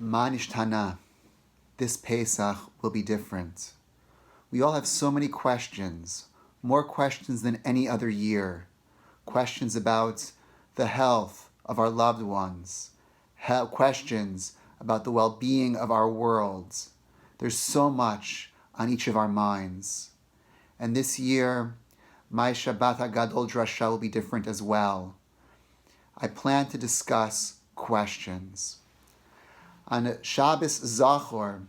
Ma nishtana. This Pesach will be different. We all have so many questions, more questions than any other year. Questions about the health of our loved ones, questions about the well-being of our world. There's so much on each of our minds. And this year, my Shabbat HaGadol Derasha will be different as well. I plan to discuss questions. On Shabbos Zachor,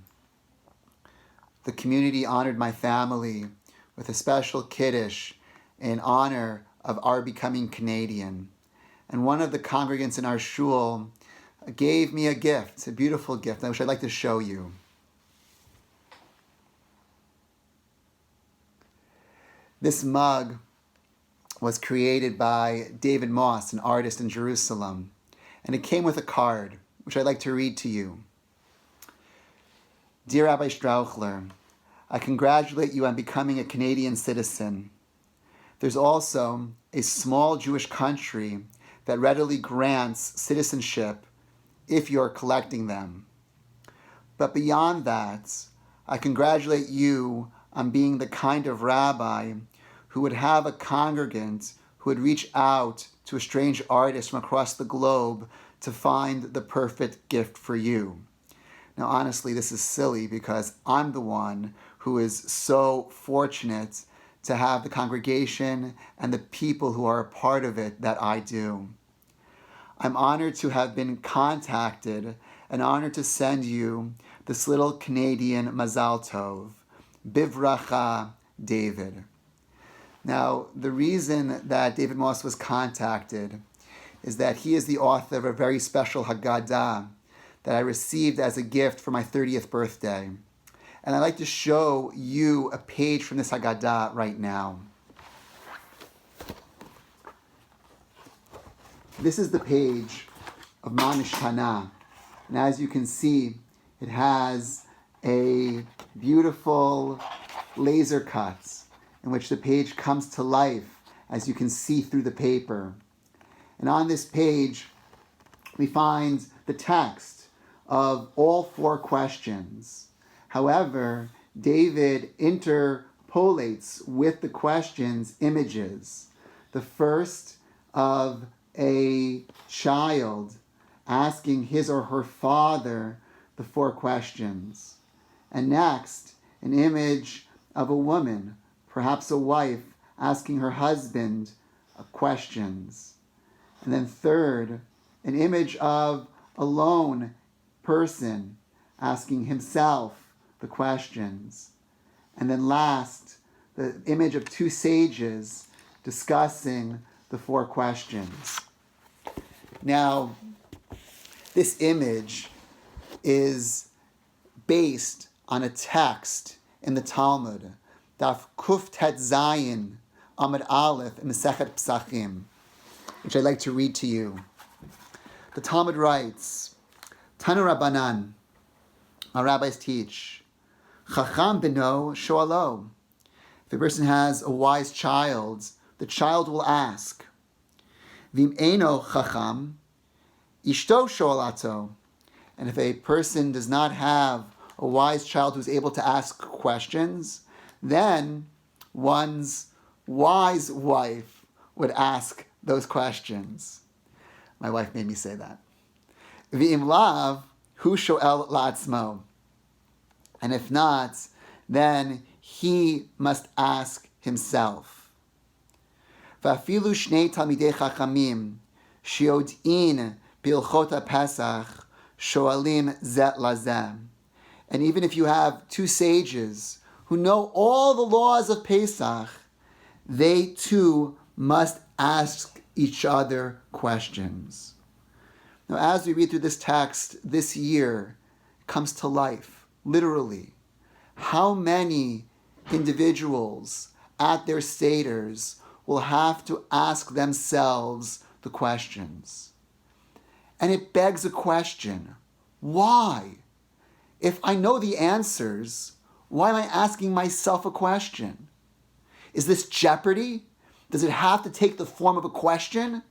the community honored my family with a special kiddush in honor of our becoming Canadian. And one of the congregants in our shul gave me a gift, a beautiful gift, which I'd like to show you. This mug was created by David Moss, an artist in Jerusalem, and it came with a card, which I'd like to read to you. Dear Rabbi Strauchler, I congratulate you on becoming a Canadian citizen. There's also a small Jewish country that readily grants citizenship if you're collecting them. But beyond that, I congratulate you on being the kind of rabbi who would have a congregant who would reach out to a strange artist from across the globe to find the perfect gift for you. Now, honestly, this is silly because I'm the one who is so fortunate to have the congregation and the people who are a part of it that I do. I'm honored to have been contacted and honored to send you this little Canadian Mazal Tov, Bivracha, David. Now, the reason that David Moss was contacted is that he is the author of a very special Haggadah that I received as a gift for my 30th birthday. And I'd like to show you a page from this Haggadah right now. This is the page of Ma Nishtana. And as you can see, it has a beautiful laser cut in which the page comes to life as you can see through the paper. And on this page, we find the text of all 4 questions. However, David interpolates with the questions images. The first of a child asking his or her father the 4 questions. And next, an image of a woman, perhaps a wife, asking her husband questions. And then third, an image of a lone person asking himself the questions. And then last, the image of 2 sages discussing the 4 questions. Now, this image is based on a text in the Talmud, Daf Kuf Tet Zayin Amud Aleph in Masechet PESACHIM, which I'd like to read to you. The Talmud writes, Tanu Rabbanan, our rabbis teach, Chacham beno shualo. If a person has a wise child, the child will ask. Vim eino chacham, Ishto shualato. And if a person does not have a wise child who's able to ask questions, then one's wise wife would ask those questions. My wife made me say that. V'im lav, hu shoel la'atzmo. And if not, then he must ask himself. Vafilu shnei talmidei chachamim, shiod'in בהלכות הפסח, שואלים זה לזה. And even if you have 2 sages who know all the laws of Pesach, they too must ask each other questions. Now, as we read through this text this year, it comes to life, literally. How many individuals at their seders will have to ask themselves the questions? And it begs a question. Why? If I know the answers, why am I asking myself a question? Is this jeopardy? Does it have to take the form of a question?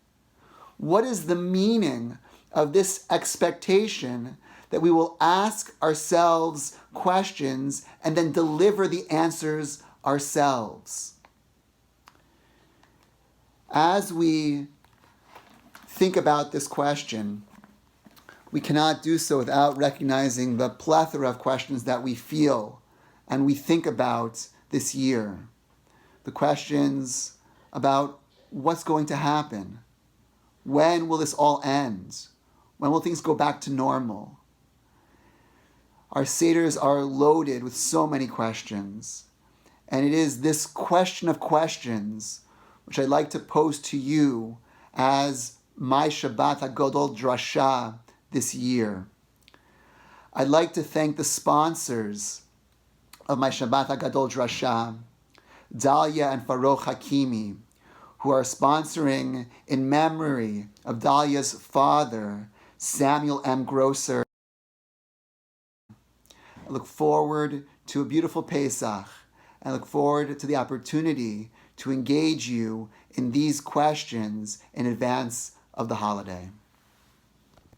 What is the meaning of this expectation that we will ask ourselves questions and then deliver the answers ourselves. As we think about this question, we cannot do so without recognizing the plethora of questions that we feel and we think about this year. The questions about what's going to happen. When will this all end? When will things go back to normal? Our seders are loaded with so many questions. And it is this question of questions which I'd like to pose to you as my Shabbat HaGadol Derasha this year. I'd like to thank the sponsors of my Shabbat HaGadol Derasha, Dalia and Farouk Hakimi, who are sponsoring in memory of Dalia's father, Samuel M. Grosser. I look forward to a beautiful Pesach and look forward to the opportunity to engage you in these questions in advance of the holiday.